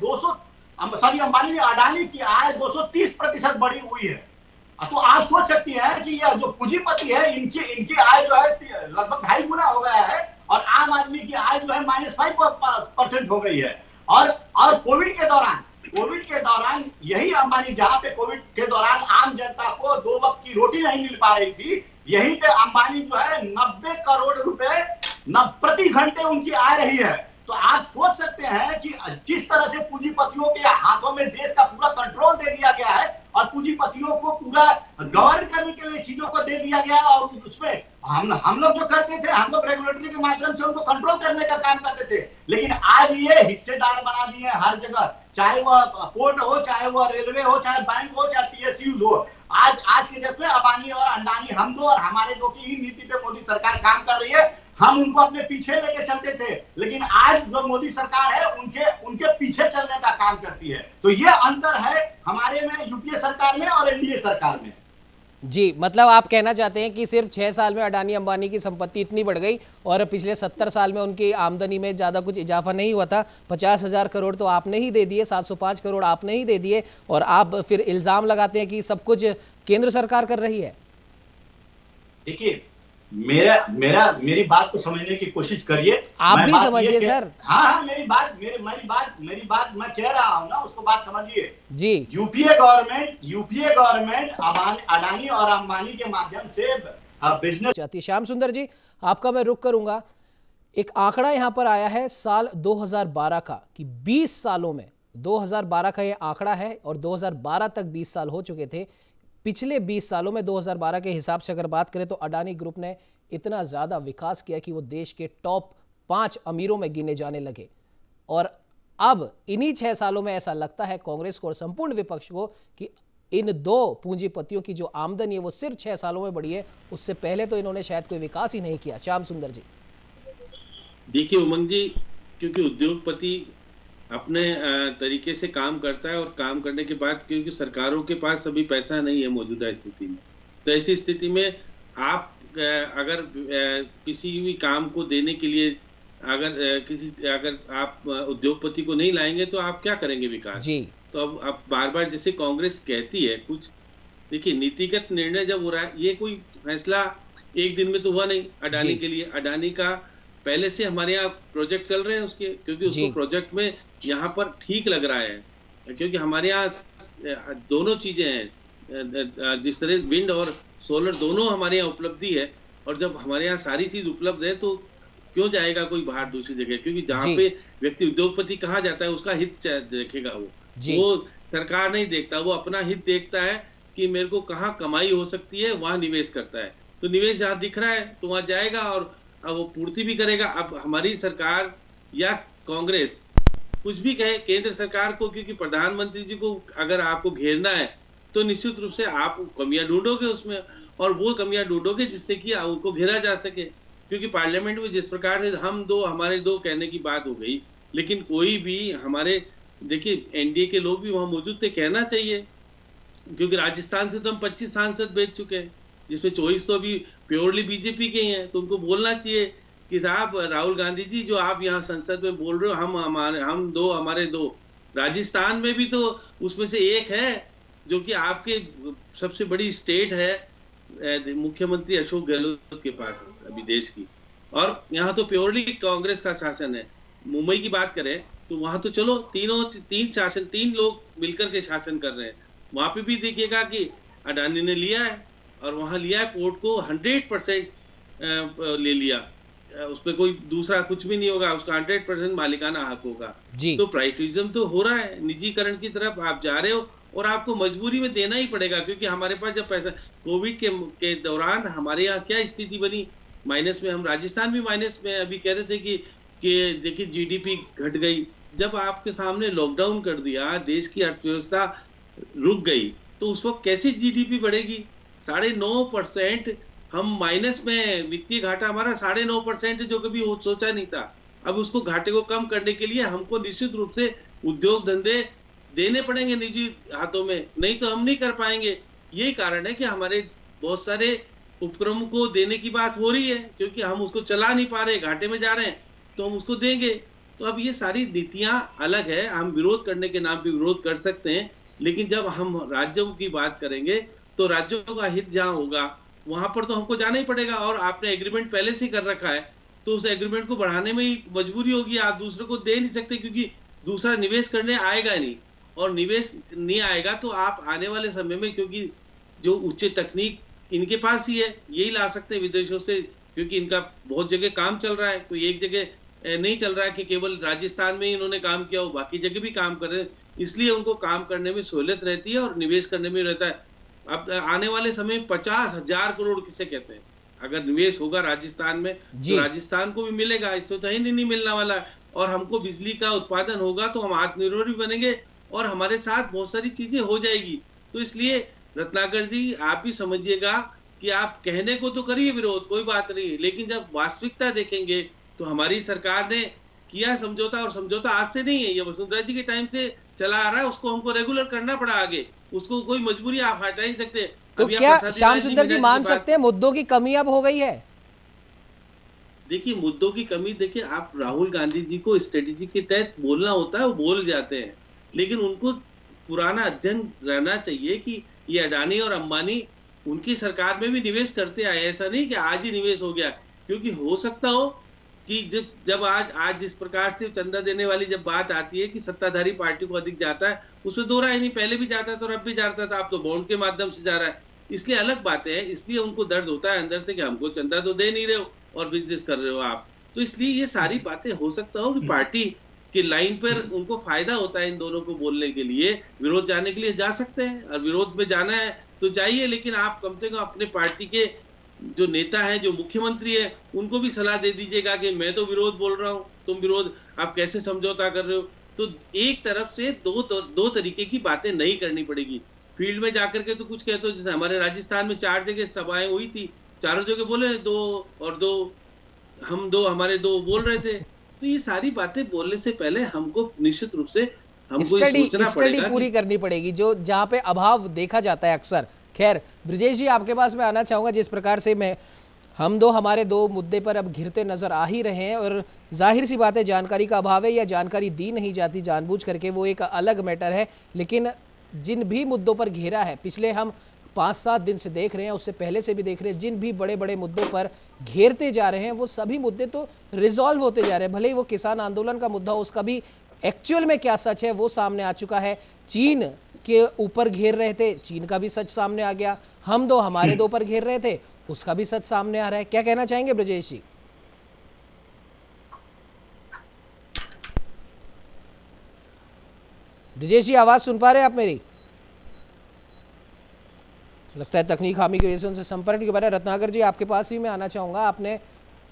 S2: अडानी की आय 230% बढ़ी हुई है। तो आप सोच सकती हैं कि यह जो पूंजीपति है, इनकी आय जो है लगभग 2.5 गुना हो गया है और आम आदमी की आय जो है -5% हो गई है। और कोविड के दौरान यही अंबानी, जहां पे कोविड के दौरान आम जनता को 2 वक्त की रोटी नहीं मिल पा रही थी, यहीं पे अंबानी जो है 90 करोड़ रुपए प्रति घंटे उनकी आ रही है। तो आप सोच सकते हैं कि किस तरह से पूंजीपतियों के हाथों में देश का पूरा कंट्रोल दे दिया गया है और पूंजीपतियों को पूरा गवर्न करने के लिए चीजों को दे दिया गया है। और उसमें हम लोग जो करते थे, हम लोग रेगुलेटरी के माध्यम से उनको कंट्रोल करने का काम करते थे, लेकिन आज ये हिस्सेदार बना दिए हर जगह, चाहे वह पोर्ट हो, चाहे वह रेलवे हो, चाहे बैंक हो, चाहे पीएसयूज हो। आज के देश में अबानी और अंडानी, हम दो और हमारे दो की ही नीति पे मोदी सरकार काम कर रही है। हम उनको अपने पीछे लेके चलते थे, लेकिन आज जो मोदी सरकार है उनके पीछे चलने का काम करती है। तो ये अंतर है हमारे में, यूपीए सरकार में और एनडीए सरकार में।
S1: जी, मतलब आप कहना चाहते हैं कि सिर्फ 6 साल में अडानी अंबानी की संपत्ति इतनी बढ़ गई और पिछले 70 साल में उनकी आमदनी में ज़्यादा कुछ इजाफा नहीं हुआ था। 50,000 करोड़ तो आपने ही दे दिए, 705 करोड़ आपने ही दे दिए, और आप फिर इल्ज़ाम लगाते हैं कि सब कुछ केंद्र सरकार कर रही है।
S2: देखिए, मेरी बात को समझने की कोशिश करिए।
S1: आप भी समझिए सर।
S2: हाँ, मेरी बात मैं कह रहा हूँ ना, उसको बात समझिए
S1: जी।
S2: यूपीए गवर्नमेंट अडानी और अंबानी के माध्यम से बिजनेस
S1: चाहती है। श्याम सुंदर जी, आपका मैं रुक करूंगा। एक आंकड़ा यहां पर आया है साल 2012 का कि 20 सालों में, 2012 का यह आंकड़ा है और 2012 तक 20 साल हो चुके थे। पिछले 20 सालों में 2012 के हिसाब से अगर बात करें तो अडानी ग्रुप ने इतना ज़्यादा विकास किया कि वो देश के टॉप 5 अमीरों में गिने जाने लगे। और अब इन्हीं 6 सालों में ऐसा लगता है कांग्रेस को और संपूर्ण विपक्ष को कि इन दो पूंजीपतियों की जो आमदनी है वो सिर्फ 6 सालों में बढ़ी है, उससे पहले तो इन्होंने शायद कोई विकास ही नहीं किया। श्याम सुंदर जी।
S3: देखिए उमंग जी, क्योंकि उद्योगपति अपने तरीके से काम करता है और काम करने के बाद क्योंकि सरकारों के पास अभी पैसा नहीं है मौजूदा स्थिति में, तो ऐसी स्थिति में आप अगर किसी भी काम को देने के लिए अगर आप उद्योगपति को नहीं लाएंगे तो आप क्या करेंगे विकास जी। तो अब बार बार जैसे कांग्रेस कहती है कुछ, देखिए नीतिगत निर्णय जब हो रहा है, ये कोई फैसला एक दिन में तो हुआ नहीं अडानी के लिए। अडानी का पहले से हमारे यहाँ प्रोजेक्ट चल रहे हैं उसके, क्योंकि उसको प्रोजेक्ट में यहाँ पर ठीक लग रहा है, क्योंकि हमारे यहाँ दोनों चीजें हैं, जिस तरह विंड और सोलर दोनों हमारे यहाँ उपलब्धि है, और जब हमारे यहाँ सारी चीज उपलब्ध है तो क्यों जाएगा कोई बाहर दूसरी जगह? क्योंकि जहाँ पे व्यक्ति उद्योगपति कहा जाता है उसका हित देखेगा वो सरकार नहीं देखता, वो अपना हित देखता है कि मेरे को कहाँ कमाई हो सकती है वहां निवेश करता है। तो निवेश जहाँ दिख रहा है तो वहां जाएगा और अब वो पूर्ति भी करेगा। अब हमारी सरकार या कांग्रेस कुछ भी कहे केंद्र सरकार को, क्योंकि प्रधानमंत्री जी को अगर आपको घेरना है तो निश्चित रूप से आप कमियां ढूंढोगे उसमें, और वो कमियां ढूंढोगे जिससे कि उनको घेरा जा सके। क्योंकि पार्लियामेंट में जिस प्रकार से हम दो हमारे दो कहने की बात हो गई, लेकिन कोई भी हमारे, देखिए एनडीए के लोग भी वहां मौजूद थे, कहना चाहिए, क्योंकि राजस्थान से तो हम 25 सांसद भेज चुके हैं, जिसमें 24 तो अभी प्योरली बीजेपी के हैं। तो उनको बोलना चाहिए कि साहब राहुल गांधी जी, जो आप यहाँ संसद में बोल रहे हो, हम दो हमारे दो, राजस्थान में भी तो उसमें से एक है जो कि आपके सबसे बड़ी स्टेट है, मुख्यमंत्री अशोक गहलोत के पास अभी देश की, और यहाँ तो प्योरली कांग्रेस का शासन है। मुंबई की बात करें तो वहां तो चलो तीन लोग मिलकर के शासन कर रहे हैं। वहां पे भी देखिएगा कि अडानी ने लिया है, और वहां लिया है पोर्ट को 100% ले लिया, उसपे कोई दूसरा कुछ भी नहीं होगा, उसका 100% मालिकाना हक होगा। तो प्राइवेटिज्म तो हो रहा है, निजीकरण की तरफ आप जा रहे हो, और आपको मजबूरी में देना ही पड़ेगा, क्योंकि हमारे पास जब पैसा कोविड के दौरान हमारे यहाँ क्या स्थिति बनी, माइनस में, हम राजस्थान भी माइनस में, अभी कह रहे थे कि देखिए जीडीपी घट गई। जब आपके सामने लॉकडाउन कर दिया, देश की अर्थव्यवस्था रुक गई, तो उस वक्त कैसे जीडीपी बढ़ेगी? 9.5% हम माइनस में, वित्तीय घाटा हमारा 9.5% जो कभी सोचा नहीं था। अब उसको घाटे को कम करने के लिए हमको निश्चित रूप से उद्योग धंधे देने पड़ेंगे निजी हाथों में, नहीं तो हम नहीं कर पाएंगे। यही कारण है कि हमारे बहुत सारे उपक्रमों को देने की बात हो रही है, क्योंकि हम उसको चला नहीं पा रहे, घाटे में जा रहे हैं, तो हम उसको देंगे। तो अब ये सारी नीतियां अलग है, हम विरोध करने के नाम पे विरोध कर सकते हैं, लेकिन जब हम राज्यों की बात करेंगे तो राज्यों का हित जहां होगा वहां पर तो हमको जाना ही पड़ेगा। और आपने एग्रीमेंट पहले से कर रखा है, तो उस एग्रीमेंट को बढ़ाने में ही मजबूरी होगी, आप दूसरे को दे नहीं सकते, क्योंकि दूसरा निवेश करने आएगा नहीं, और निवेश नहीं आएगा तो आप आने वाले समय में, क्योंकि जो उच्च तकनीक इनके पास ही है, यही ला सकते हैं विदेशों से, क्योंकि इनका बहुत जगह काम चल रहा है, कोई एक जगह नहीं चल रहा है कि केवल राजस्थान में ही इन्होंने काम किया हो, बाकी जगह भी काम कर रहे हैं, इसलिए उनको काम करने में सहूलियत रहती है और निवेश करने में रहता है। अब आने वाले समय में 50,000 करोड़ किसे कहते हैं, अगर निवेश होगा राजस्थान में तो राजस्थान को भी मिलेगा, इससे तो ही नहीं मिलने वाला है। और हमको बिजली का उत्पादन होगा तो हम आत्मनिर्भर भी बनेंगे, और हमारे साथ बहुत सारी चीजें हो जाएगी। तो इसलिए रत्नाकर जी, आप भी समझिएगा कि आप कहने को तो करिए विरोध, कोई बात नहीं, लेकिन जब वास्तविकता देखेंगे तो हमारी सरकार ने किया समझौता, और समझौता आज से नहीं है, ये वसुंधरा जी के टाइम से चला आ रहा है, उसको हमको रेगुलर करना पड़ा आगे, उसको कोई मजबूरी आप हटा नहीं सकते।
S1: तो क्या श्याम सुंदर जी मान सकते हैं मुद्दों की कमी अब हो गई है?
S3: देखिए मुद्दों की कमी, देखिए आप राहुल गांधी जी को स्ट्रेटेजी के तहत बोलना होता है, वो बोल जाते हैं, लेकिन उनको पुराना अध्ययन रहना चाहिए कि ये अडानी और अंबानी उनकी सरकार में भी निवेश करते आए, ऐसा नहीं कि आज ही निवेश हो गया। क्योंकि हो सकता हो कि जब आज जिस प्रकार से चंदा देने वाली जब बात आती है कि सत्ताधारी पार्टी को अधिक जाता है, उसमें दो राय नहीं, पहले भी जाता था और अब भी जाता था, आप तो बॉन्ड के माध्यम से जा रहा है, इसलिए अलग बातें हैं, इसलिए उनको दर्द होता है अंदर से कि हमको चंदा तो दे नहीं रहे हो और बिजनेस कर रहे हो आप। तो इसलिए ये सारी बातें हो सकता हो कि पार्टी की लाइन पर उनको फायदा होता है इन दोनों को बोलने के लिए, विरोध जाने के लिए जा सकते हैं, और विरोध में जाना है तो जाइए, लेकिन आप कम से कम अपने पार्टी के जो नेता है, जो मुख्यमंत्री है, उनको भी सलाह दे दीजिएगा कि मैं तो विरोध बोल रहा हूँ, तुम विरोध आप कैसे समझौता कर रहे हो। तो एक तरफ से दो तरीके की बातें नहीं करनी पड़ेगी। फील्ड में जाकर के तो कुछ कहते हो, जैसे हमारे राजस्थान में 4 जगह सभाएं हुई थी, चारों जगह बोले 2 और 2, हम 2 हमारे 2 बोल रहे थे। तो ये सारी बातें बोलने से पहले हमको निश्चित रूप से
S1: स्टडी पूरी करनी पड़ेगी, जो जहाँ पे अभाव देखा जाता है अक्सर। खैर ब्रिजेश जी, आपके पास मैं आना चाहूँगा, जिस प्रकार से हम दो हमारे 2 मुद्दे पर अब घिरते नजर आ ही रहे हैं, और जाहिर सी बात है जानकारी का अभाव है या जानकारी दी नहीं जाती जानबूझ करके, वो एक अलग मैटर है। लेकिन जिन भी मुद्दों पर घेरा है, पिछले हम 5-7 दिन से देख रहे हैं, उससे पहले से भी देख रहे हैं, जिन भी बड़े बड़े मुद्दों पर घेरते जा रहे हैं वो सभी मुद्दे तो रिजॉल्व होते जा रहे हैं। भले ही वो किसान आंदोलन का मुद्दा हो, उसका भी एक्चुअल में क्या सच है वो सामने आ चुका है। चीन के ऊपर घेर रहे थे, चीन का भी सच सामने आ गया। हम दो हमारे दो पर घेर रहे थे, उसका भी सच सामने आ रहा है। क्या कहना चाहेंगे ब्रजेश जी? ब्रजेश जी आवाज सुन पा रहे हैं आप मेरी? लगता है तकनीक खामी की वजह से उनसे संपर्क के बारे में। रत्नाकर जी आपके पास ही मैं आना चाहूँगा। आपने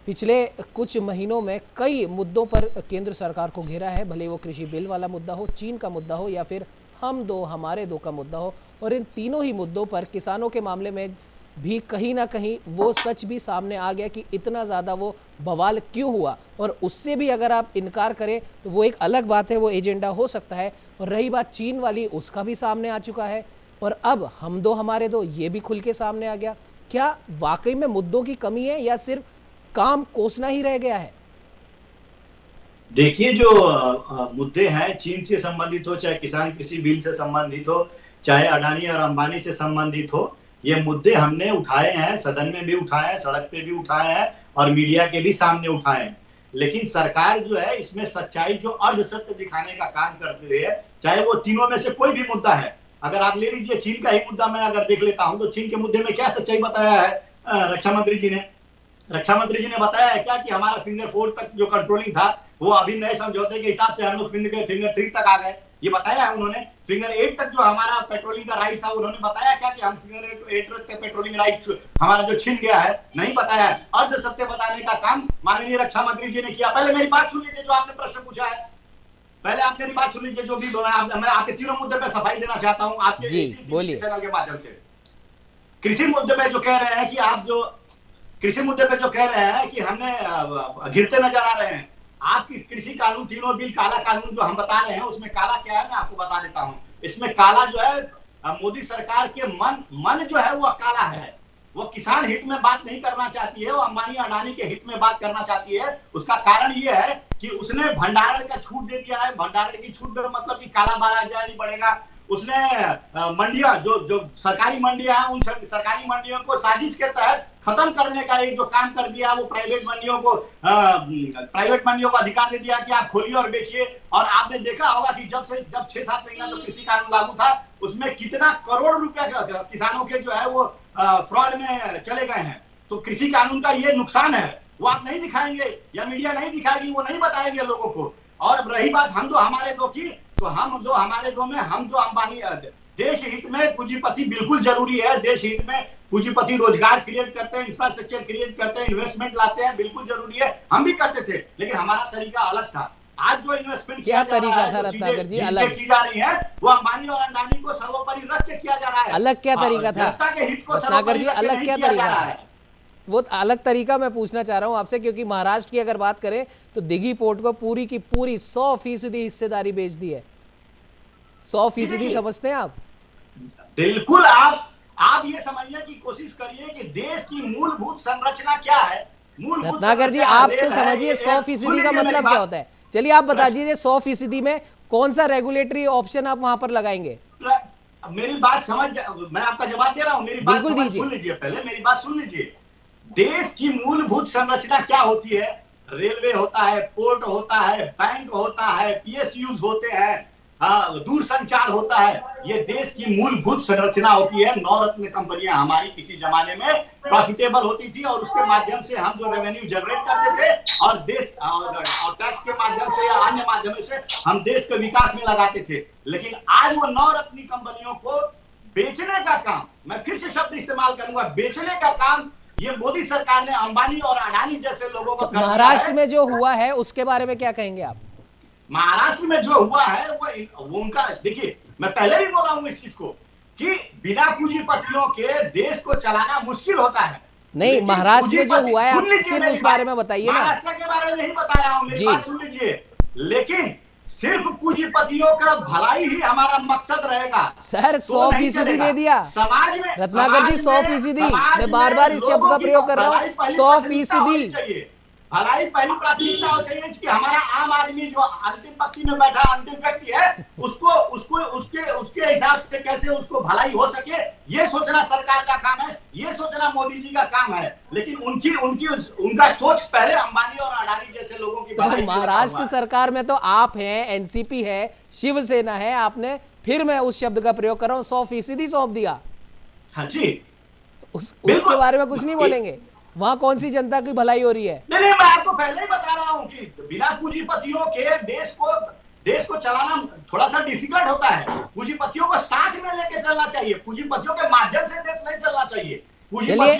S1: पिछले कुछ महीनों में कई मुद्दों पर केंद्र सरकार को घेरा है, भले वो कृषि बिल वाला मुद्दा हो, चीन का मुद्दा हो, या फिर हम दो हमारे दो का मुद्दा हो। और इन तीनों ही मुद्दों पर किसानों के मामले में भी कहीं ना कहीं वो सच भी सामने आ गया कि इतना ज़्यादा वो बवाल क्यों हुआ। और उससे भी अगर आप इनकार करें तो वो एक अलग बात है, वो एजेंडा हो सकता है। और रही बात चीन वाली, उसका भी सामने आ चुका है। और अब हम दो हमारे दो, ये भी खुल के सामने आ गया। क्या वाकई में मुद्दों की कमी है या सिर्फ काम कोसना ही रह गया है?
S2: देखिए, जो मुद्दे हैं, चीन से संबंधित हो, चाहे किसान कृषि बिल से संबंधित हो, चाहे अडानी और अंबानी से संबंधित हो, ये मुद्दे हमने उठाए हैं, सदन में भी उठाए हैं, सड़क पे भी उठाए हैं और मीडिया के भी सामने उठाए हैं। लेकिन सरकार जो है इसमें सच्चाई, जो अर्धसत्य दिखाने का काम करती है, चाहे वो तीनों में से कोई भी मुद्दा है। अगर आप ले लीजिए चीन का ही मुद्दा, मैं अगर देख लेता हूं तो चीन के मुद्दे में क्या सच्चाई बताया है रक्षा मंत्री जी ने? रक्षा मंत्री जी ने बताया है क्या कि हमारा फिंगर 4 तक जो कंट्रोलिंग था वो अभी नए समझौते के हिसाब से हम लोग फिंगर 3 तक आ गए, ये बताया है उन्होंने। फिंगर 8 तक जो हमारा पेट्रोलिंग का राइट था, उन्होंने बताया क्या कि हम फिंगर 8 तक पेट्रोलिंग राइट हमारा जो छिन गया है? नहीं बताया है। अर्ध सत्य बताने का काम माननीय रक्षा मंत्री जी ने किया। पहले मेरी बात सुन लीजिए, जो आपने प्रश्न पूछा है, पहले आप मेरी बात सुन लीजिए। जो भी मैं आपके तीनों मुद्दे पे सफाई देना चाहता हूं आपके चैनल के माध्यम से। कृषि मुद्दे पे जो कह रहे हैं कि आप जो कृषि मुद्दे पे जो कह रहे हैं कि हमने गिरते नजर आ रहे हैं, आपकी कृषि कानून, तीनों बिल, काला कानून जो हम बता रहे हैं, उसमें काला क्या है मैं आपको बता देता हूं। इसमें काला जो है, मोदी सरकार के मन जो है वो काला है। वो किसान हित में बात नहीं करना चाहती है, वो अंबानी अडानी के हित में बात करना चाहती है। उसका कारण ये है कि उसने भंडारण का छूट दे दिया है। भंडारण की छूट में मतलब कि काला बाजारी बढ़ेगा। उसने मंडियां, जो सरकारी मंडियां हैं, उन सरकारी मंडियों को साजिश के तहत खत्म करने का एक जो काम कर दिया, वो प्राइवेट मंडियों को अधिकार दे दिया कि आप खोलिए और बेचिए। और आपने देखा होगा कि जब 6-7 महीना जो कृषि कानून लागू था, उसमें कितना करोड़ रुपए किसानों के जो है वो फ्रॉड में चले गए हैं। तो कृषि कानून का ये नुकसान है, वो आप नहीं दिखाएंगे या मीडिया नहीं दिखाएगी, वो नहीं बताएंगे लोगों को। और रही बात हम दो हमारे दो की, तो हम दो हमारे दो में हम जो अंबानी, देश हित में पूंजीपति बिल्कुल जरूरी है। देश हित में पूंजीपति रोजगार क्रिएट करते हैं, इंफ्रास्ट्रक्चर क्रिएट करते हैं, इन्वेस्टमेंट लाते हैं, बिल्कुल जरूरी है। हम भी करते थे, लेकिन हमारा तरीका अलग था। आज जो इन्वेस्टमेंट
S1: क्या तरीका था रत्नाकर जी? अलग
S2: की जा रही है, वो अंबानी और अडानी को सर्वोपरि रख के किया जा रहा है।
S1: अलग क्या तरीका था
S2: जनता के हित को
S1: रत्नाकर जी? अलग क्या तरीका
S2: है?
S1: वो अलग तरीका मैं पूछना चाह रहा हूं आपसे, क्योंकि महाराष्ट्र की अगर बात करें तो दिघी पोर्ट को पूरी की पूरी 100% हिस्सेदारी बेच दी है। 100% समझते हैं आप?
S2: बिल्कुल। आप ये समझने की कोशिश करिए कि देश की मूलभूत संरचना क्या है।
S1: रत्नाकर जी आप तो समझिए 100% का मतलब क्या होता है। चलिए आप बता दीजिए 100% में कौन सा रेगुलेटरी ऑप्शन आप वहां पर लगाएंगे?
S2: मेरी बात समझ, मैं आपका जवाब दे रहा हूं, मेरी बात सुन लीजिए। पहले मेरी बात सुन लीजिए। देश की मूलभूत संरचना क्या होती है? रेलवे होता है, पोर्ट होता है, बैंक होता है, पीएसयूज होते हैं, दूरसंचार होता है। ये देश की मूलभूत संरचना होती है। 9 रत्न कंपनियां हमारी किसी जमाने में प्रॉफिटेबल होती थी और उसके माध्यम से हम जो रेवेन्यू जनरेट करते थे और देश और टैक्स के माध्यम से या अन्य माध्यमों से हम देश के विकास में लगाते थे। लेकिन आज वो 9 रत्न कंपनियों को बेचने का काम, मैं फिर से शब्द इस्तेमाल करूंगा, बेचने का काम ये मोदी सरकार ने अंबानी और अडानी जैसे लोगों को।
S1: महाराष्ट्र में जो हुआ है उसके बारे में क्या कहेंगे आप?
S2: महाराष्ट्र में जो हुआ है वो उनका, देखिए मैं पहले भी बोला हूं इस चीज को कि बिना पूंजीपतियों के देश को चलाना मुश्किल होता है।
S1: नहीं, महाराष्ट्र में जो हुआ है आप सिर्फ उस बारे में बताइए ना।
S2: महाराष्ट्र के बारे में नहीं बता रहा हूं, मेरी बात सुन लीजिए। लेकिन सिर्फ पूंजीपतियों का भलाई ही हमारा मकसद रहेगा।
S1: सर 100% दे दिया
S2: समाज में।
S1: रत्नाकर जी 100%, मैं बार बार इस शब्द का प्रयोग कर रहा हूँ। 100%
S2: भलाई पहली प्राथमिकता हो चाहिए कि हमारा आम आदमी जो अंतिम पंक्ति में बैठा अंतिम व्यक्ति है, उसके हिसाब से कैसे उसको भलाई हो सके, ये सोचना सरकार का काम है, ये सोचना मोदी जी का काम है। लेकिन उनका सोच पहले अंबानी और अडानी जैसे लोगों की।
S1: देखो महाराष्ट्र सरकार में तो आप हैं, एनसीपी है, शिवसेना है, आपने फिर मैं उस शब्द का प्रयोग कर रहा हूँ 100% सौंप दिया।
S2: हाँ जी,
S1: उसके बारे में कुछ नहीं बोलेंगे? वहां कौन सी जनता की भलाई हो रही है?
S2: नहीं, मैं आपको पहले ही बता रहा हूं कि बिना पूंजीपतियों के देश को चलाना थोड़ा सा डिफिकल्ट होता है। पूंजीपतियों को साथ में लेके चलना चाहिए, पूंजीपतियों के माध्यम से देश नहीं चलना चाहिए।
S1: चलिए,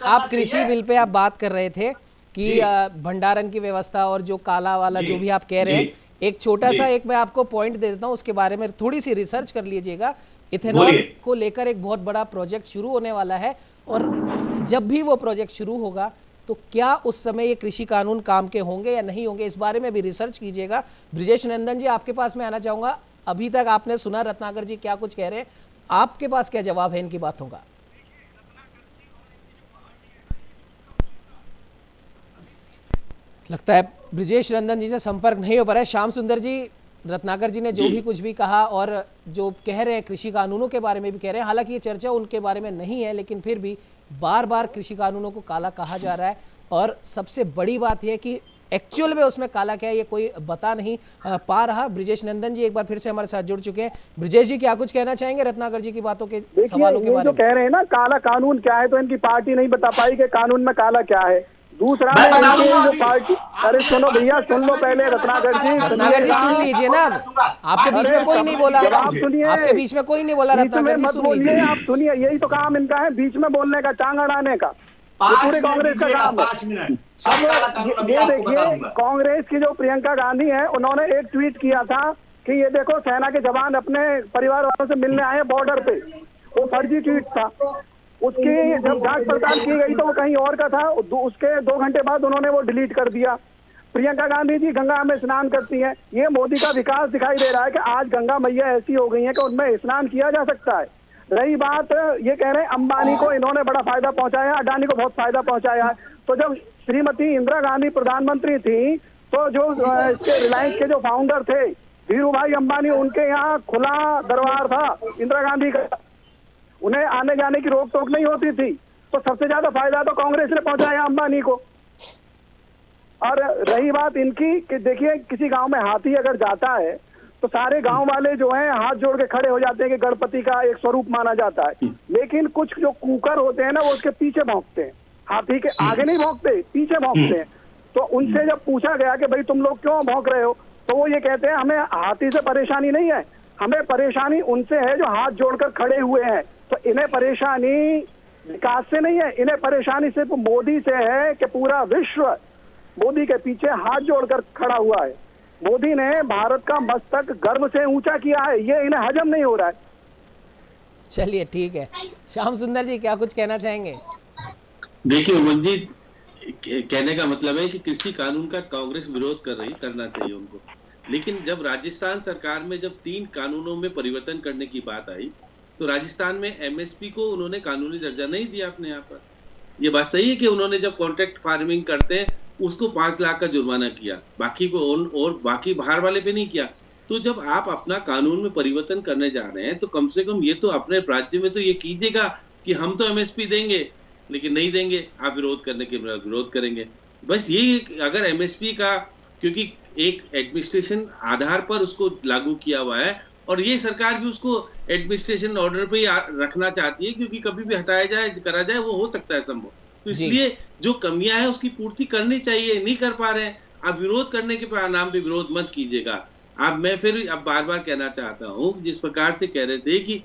S1: आप कृषि बिल पे आप बात कर रहे थे कि भंडारण की व्यवस्था और जो काला वाला जो भी आप कह रहे हैं, एक छोटा सा एक मैं आपको पॉइंट दे देता हूं, उसके बारे में थोड़ी सी रिसर्च कर लीजिएगा। इथेनॉल को लेकर एक बहुत बड़ा प्रोजेक्ट शुरू होने वाला है, और जब भी वो प्रोजेक्ट शुरू होगा तो क्या उस समय ये कृषि कानून काम के होंगे या नहीं होंगे, इस बारे में भी रिसर्च कीजिएगा। ब्रिजेश नंदन जी, आपके पास मैं आना चाहूंगा। अभी तक आपने सुना रत्नाकर जी क्या कुछ कह रहे हैं, आपके पास क्या जवाब है इनकी बातों का? लगता है ब्रिजेश नंदन जी से संपर्क नहीं हो पा रहा है। श्याम सुंदर जी, रत्नाकर जी ने जो भी कुछ भी कहा और जो कह रहे हैं कृषि कानूनों के बारे में भी कह रहे हैं, हालांकि ये चर्चा उनके बारे में नहीं है, लेकिन फिर भी बार बार कृषि कानूनों को काला कहा जा रहा है। और सबसे बड़ी बात यह कि एक्चुअल में उसमें काला क्या है ये कोई बता नहीं पा रहा। ब्रिजेश नंदन जी एक बार फिर से हमारे साथ जुड़ चुके हैं। ब्रिजेश जी, क्या कुछ कहना चाहेंगे रत्नाकर जी की बातों के सवालों के बारे में?
S4: जो कह रहे हैं ना काला कानून क्या है, तो इनकी पार्टी नहीं बता पाई कि कानून में काला क्या है। दूसरा जो पार्टी, अरे सुनो भैया, सुन लो पहले रत्नाकर जी
S1: सुन लीजिए ना। आपके बीच में कोई नहीं बोला, आपके बीच में कोई नहीं बोला। रत्नाकर जी सुन लीजिए,
S4: आप सुनिए। यही तो काम इनका है, बीच में बोलने का, टांग अड़ाने का। पूरे कांग्रेस का काम है। अब ये देखिए, कांग्रेस की जो प्रियंका गांधी है, उन्होंने एक ट्वीट किया था कि ये देखो सेना के जवान अपने परिवार वालों से मिलने आए बॉर्डर पे। वो फर्जी ट्वीट था। उसकी जब जांच पड़ताल की गई तो वो कहीं और का था। उसके 2 घंटे बाद उन्होंने वो डिलीट कर दिया। प्रियंका गांधी जी गंगा में स्नान करती हैं। ये मोदी का विकास दिखाई दे रहा है कि आज गंगा मैया ऐसी हो गई है कि उनमें स्नान किया जा सकता है। रही बात, ये कह रहे हैं अंबानी को इन्होंने बड़ा फायदा पहुंचाया, अडानी को बहुत फायदा पहुंचाया है। तो जब श्रीमती इंदिरा गांधी प्रधानमंत्री थी, तो जो इसके रिलायंस के जो फाउंडर थे धीरू भाई अंबानी, उनके यहाँ खुला दरबार था इंदिरा गांधी का। उन्हें आने जाने की रोक टोक नहीं होती थी। तो सबसे ज्यादा फायदा तो कांग्रेस ने पहुंचाया अंबानी को। और रही बात इनकी कि देखिए, किसी गांव में हाथी अगर जाता है तो सारे गांव वाले जो हैं हाथ जोड़ के खड़े हो जाते हैं कि गणपति का एक स्वरूप माना जाता है। लेकिन कुछ जो कुकर होते हैं ना, वो उसके पीछे भौंकते हैं, हाथी के आगे नहीं भौंकते, पीछे भौंकते हैं। तो उनसे जब पूछा गया कि भाई तुम लोग क्यों भौंक रहे हो, तो वो ये कहते हैं हमें हाथी से परेशानी नहीं है, हमें परेशानी उनसे है जो हाथ जोड़कर खड़े हुए हैं। तो इन्हें परेशानी विकास से नहीं है, इन्हें परेशानी सिर्फ मोदी से है कि पूरा विश्व मोदी के पीछे हाथ जोड़कर खड़ा हुआ है। मोदी ने भारत का मस्तक गर्व से ऊंचा किया है, ये इन्हें हजम नहीं हो रहा है।
S1: चलिए ठीक है। श्याम सुंदर जी, क्या कुछ कहना चाहेंगे?
S3: देखिए मंजीत, कहने का मतलब है कि कृषि कानून का कांग्रेस विरोध करना चाहिए उनको। लेकिन जब राजस्थान सरकार में जब 3 कानूनों में परिवर्तन करने की बात आई, तो राजस्थान में एमएसपी को उन्होंने कानूनी दर्जा नहीं दिया अपने यहाँ पर। ये बात सही है कि उन्होंने जब कॉन्ट्रैक्ट फार्मिंग करते हैं उसको 5 लाख का जुर्माना किया, बाकी को और बाकी बाहर वाले पे नहीं किया। तो जब आप अपना कानून में परिवर्तन करने जा रहे हैं तो कम से कम ये तो अपने राज्य में तो ये कीजिएगा कि हम तो एमएसपी देंगे, लेकिन नहीं देंगे, आप विरोध करने के विरोध करेंगे। बस ये अगर एमएसपी का, क्योंकि एक एडमिनिस्ट्रेशन आधार पर उसको लागू किया हुआ है और ये सरकार भी उसको एडमिनिस्ट्रेशन ऑर्डर पे ही रखना चाहती है, क्योंकि कभी भी हटाया जाए करा जाए वो हो सकता है संभव। तो इसलिए जो कमियां हैं उसकी पूर्ति करनी चाहिए, नहीं कर पा रहे हैं। आप विरोध करने के नाम पे विरोध मत कीजिएगा। मैं फिर अब बार बार कहना चाहता हूँ, जिस प्रकार से कह रहे थे कि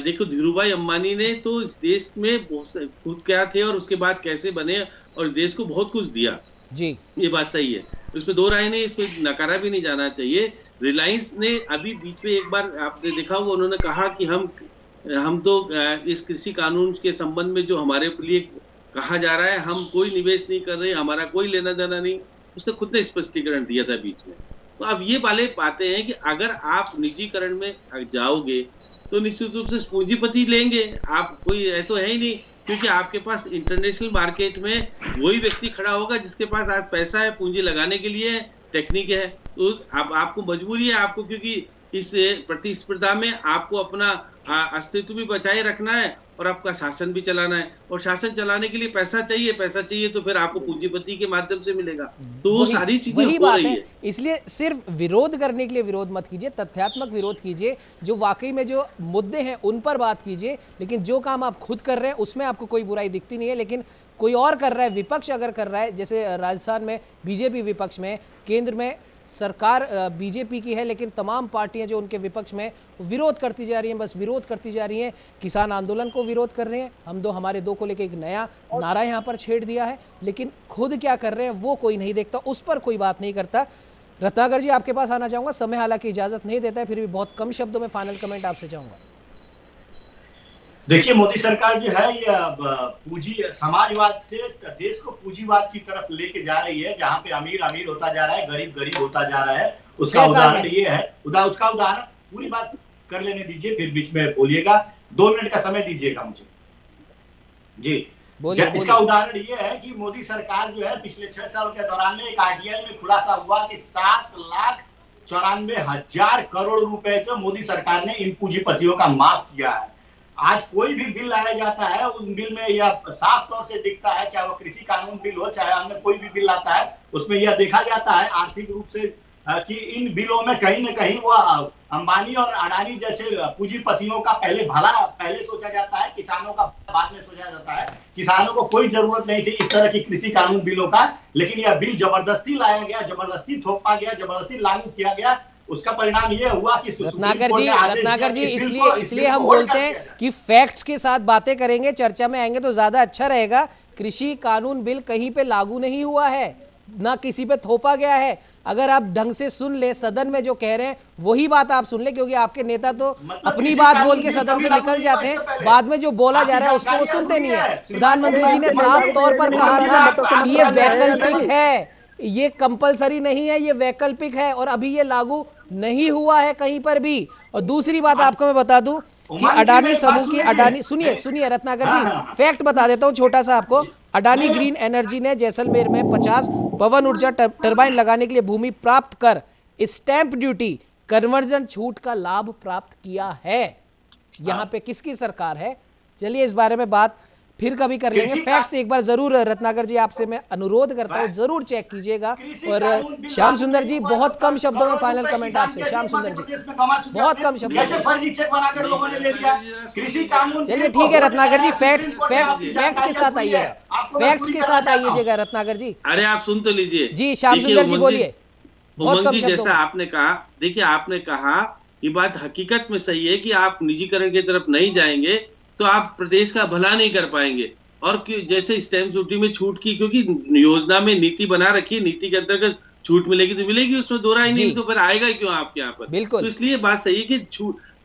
S3: देखो धीरूभाई अंबानी ने तो इस देश में खुद क्या थे और उसके बाद कैसे बने और इस देश को बहुत कुछ दिया
S1: जी, ये
S3: बात सही है, उसमें 2 राय नहीं, इसमें नकारा भी नहीं जाना चाहिए। रिलायंस ने अभी बीच में एक बार आपने देखा होगा, उन्होंने कहा कि हम तो इस कृषि कानून के संबंध में जो हमारे लिए कहा जा रहा है, हम कोई निवेश नहीं कर रहे, हमारा कोई लेना देना नहीं, उसने खुद ने स्पष्टीकरण दिया था बीच में। तो अब ये वाले बातें हैं कि अगर आप निजीकरण में जाओगे तो निश्चित रूप से पूंजीपति लेंगे आप, कोई तो है ही नहीं, क्योंकि आपके पास इंटरनेशनल मार्केट में वही व्यक्ति खड़ा होगा जिसके पास आज पैसा है, पूंजी लगाने के लिए टेक्निक है। तो अब आपको मजबूरी है आपको, क्योंकि इस प्रतिस्पर्धा में आपको अपना अस्तित्व भी बचाए रखना है और आपका शासन भी चलाना है, और शासन चलाने के लिए पैसा चाहिए तो फिर आपको पूंजीपति के माध्यम से मिलेगा। तो वो सारी चीजें हो रही है।
S1: इसलिए सिर्फ विरोध करने के लिए विरोध मत कीजिए, तथ्यात्मक विरोध कीजिए, जो वाकई में जो मुद्दे हैं उन पर बात कीजिए। लेकिन जो काम आप खुद कर रहे हैं उसमें आपको कोई बुराई दिखती नहीं है, लेकिन कोई और कर रहा है, विपक्ष अगर कर रहा है, जैसे राजस्थान में बीजेपी विपक्ष में, केंद्र में सरकार बीजेपी की है, लेकिन तमाम पार्टियां जो उनके विपक्ष में विरोध करती जा रही हैं, बस विरोध करती जा रही हैं। किसान आंदोलन को विरोध कर रहे हैं, हम दो हमारे दो को लेकर एक नया नारा यहां पर छेड़ दिया है, लेकिन खुद क्या कर रहे हैं वो कोई नहीं देखता, उस पर कोई बात नहीं करता। रत्नाकर जी आपके पास आना चाहूंगा, समय हालांकि इजाजत नहीं देता है, फिर भी बहुत कम शब्दों में फाइनल कमेंट आपसे चाहूंगा।
S2: देखिए, मोदी सरकार जो है ये पूंजी समाजवाद से देश को पूंजीवाद की तरफ लेके जा रही है, जहां पे अमीर अमीर होता जा रहा है, गरीब गरीब होता जा रहा है। उसका उदाहरण ये है, उसका उदाहरण, पूरी बात कर लेने दीजिए, फिर बीच में बोलिएगा, 2 मिनट का समय दीजिएगा मुझे जी। इसका उदाहरण ये है कि मोदी सरकार जो है पिछले 6 साल के दौरान में एक आरटीआई में खुलासा हुआ कि 7,94,000 करोड़ रुपए जो मोदी सरकार ने इन पूंजीपतियों का माफ किया है। आज कोई भी बिल लाया जाता है, उस बिल में यह साफ तौर से दिखता है, चाहे वो कृषि कानून बिल हो, चाहे अन्य कोई भी बिल आता है, उसमें यह देखा जाता है आर्थिक रूप से कि इन बिलों में कहीं न कहीं वो अंबानी और अडानी जैसे पूंजीपतियों का पहले सोचा जाता है, किसानों का बाद में सोचा जाता है। किसानों को कोई जरूरत नहीं थी इस तरह की कृषि कानून बिलों का, लेकिन यह बिल जबरदस्ती लाया गया, जबरदस्ती थोपा गया, जबरदस्ती लागू किया गया। उसका परिणाम ये हुआ कि
S1: रत्नाकर जी इसलिए हम बोलते हैं कि फैक्ट्स के साथ बातें करेंगे, चर्चा में आएंगे तो ज्यादा अच्छा रहेगा। कृषि कानून बिल कहीं पे लागू नहीं हुआ है, ना किसी पे थोपा गया है। अगर आप ढंग से सुन ले, सदन में जो कह रहे हैं वही बात आप सुन ले, क्योंकि आपके नेता तो अपनी बात बोल के सदन से निकल जाते हैं, बाद में जो बोला जा रहा है उसको वो सुनते नहीं है। प्रधानमंत्री जी ने साफ तौर पर कहा था कि ये वैकल्पिक है, ये कंपलसरी नहीं है, ये वैकल्पिक है, और अभी ये लागू नहीं हुआ है कहीं पर भी। और दूसरी बात आपको मैं बता दूं कि अडानी समूह की सुनिए रत्नाकर जी, फैक्ट बता देता हूं छोटा सा आपको। अडानी ग्रीन एनर्जी ने जैसलमेर में 50 पवन ऊर्जा टरबाइन लगाने के लिए भूमि प्राप्त कर स्टैंप ड्यूटी कन्वर्जन छूट का लाभ प्राप्त किया है। यहाँ पे किसकी सरकार है? चलिए इस बारे में बात फिर कभी कर लेंगे। फैक्ट्स एक बार जरूर रत्नाकर जी आपसे मैं अनुरोध करता हूँ, जरूर चेक कीजिएगा। और श्याम सुंदर जी, बहुत कम शब्दों में फाइनल कमेंट आपसे। श्याम सुंदर जी, बहुत कम शब्दों में। चलिए ठीक है रत्नाकर जी, फैक्ट के साथ आइएगा, फैक्ट्स के साथ आइएगा रत्नाकर जी।
S3: अरे आप सुन तो लीजिए
S1: जी। श्याम सुंदर जी बोलिए।
S3: जैसा आपने कहा, देखिए आपने कहा ये बात हकीकत में सही है कि आप निजीकरण की तरफ नहीं जाएंगे तो आप प्रदेश का भला नहीं कर पाएंगे। और जैसे स्टैंप ड्यूटी में छूट की, क्योंकि योजना में नीति बना रखी, नीति के अंतर्गत छूट मिलेगी तो मिलेगी, उसमें दो राय नहीं, तो फिर आएगा क्यों आपके यहाँ पर?
S1: बिल्कुल।
S3: तो इसलिए बात सही है कि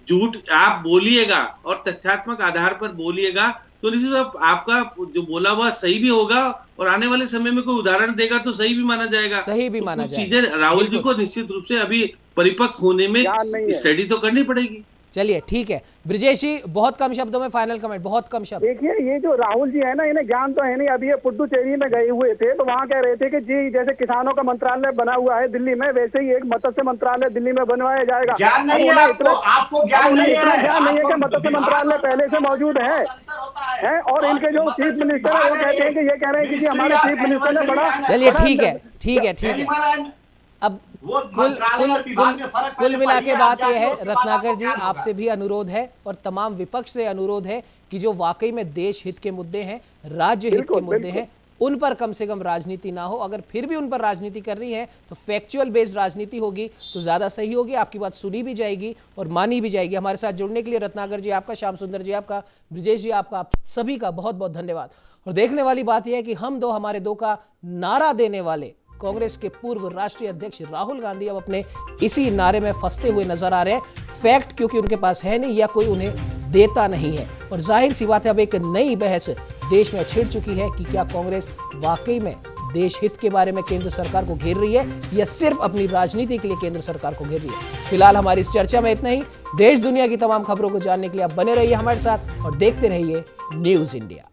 S3: झूठ आप बोलिएगा और तथ्यात्मक आधार पर बोलिएगा तो निश्चित आपका जो बोला हुआ सही भी होगा, और आने वाले समय में कोई उदाहरण देगा तो सही भी माना जाएगा।
S1: सही भी माना जाएगा।
S3: चीजें राहुल जी को निश्चित रूप से अभी परिपक्व होने में स्टडी तो करनी पड़ेगी।
S1: चलिए ठीक है ब्रिजेश जी, बहुत कम शब्दों में फाइनल कमेंट, बहुत कम शब्द।
S4: देखिए ये जो राहुल जी है ना, इन्हें ज्ञान तो है नहीं। अभी ये पुडुचेरी में गए हुए थे तो वहाँ कह रहे थे कि जी जैसे किसानों का मंत्रालय बना हुआ है दिल्ली में, वैसे ही एक मत्स्य मंत्रालय दिल्ली में बनवाया जाएगा।
S2: ज्ञान नहीं है आपको ज्ञान नहीं है
S4: कि मत्स्य मंत्रालय पहले से मौजूद है। और इनके जो चीफ मिनिस्टर है वो कहते हैं कि ये कह रहे हैं कि हमारे चीफ मिनिस्टर ने बड़ा।
S1: चलिए ठीक है। अब कुल मिला के बात यह है रत्नाकर जी, आपसे भी अनुरोध है और तमाम विपक्ष से अनुरोध है कि जो वाकई में देश हित के मुद्दे हैं, राज्य हित के मुद्दे हैं, उन पर कम से कम राजनीति ना हो। अगर फिर भी उन पर राजनीति कर रही है तो फैक्चुअल बेस्ड राजनीति होगी तो ज्यादा सही होगी, आपकी बात सुनी भी जाएगी और मानी भी जाएगी। हमारे साथ जुड़ने के लिए रत्नाकर जी आपका, श्याम सुंदर जी आपका, ब्रिजेश जी आपका, आप सभी का बहुत बहुत धन्यवाद। और देखने वाली बात यह है कि हम दो हमारे दो का नारा देने वाले कांग्रेस के पूर्व राष्ट्रीय अध्यक्ष राहुल गांधी अब अपने इसी नारे में फंसते हुए नजर आ रहे हैं। फैक्ट क्योंकि उनके पास है नहीं या कोई उन्हें देता नहीं है। और जाहिर सी बात है अब एक नई बहस देश में छिड़ चुकी है कि क्या कांग्रेस वाकई में देश हित के बारे में केंद्र सरकार को घेर रही है या सिर्फ अपनी राजनीति के लिए केंद्र सरकार को घेर रही है। फिलहाल हमारी इस चर्चा में इतना ही। देश दुनिया की तमाम खबरों को जानने के लिए आप बने रहिए हमारे साथ और देखते रहिए न्यूज़ इंडिया।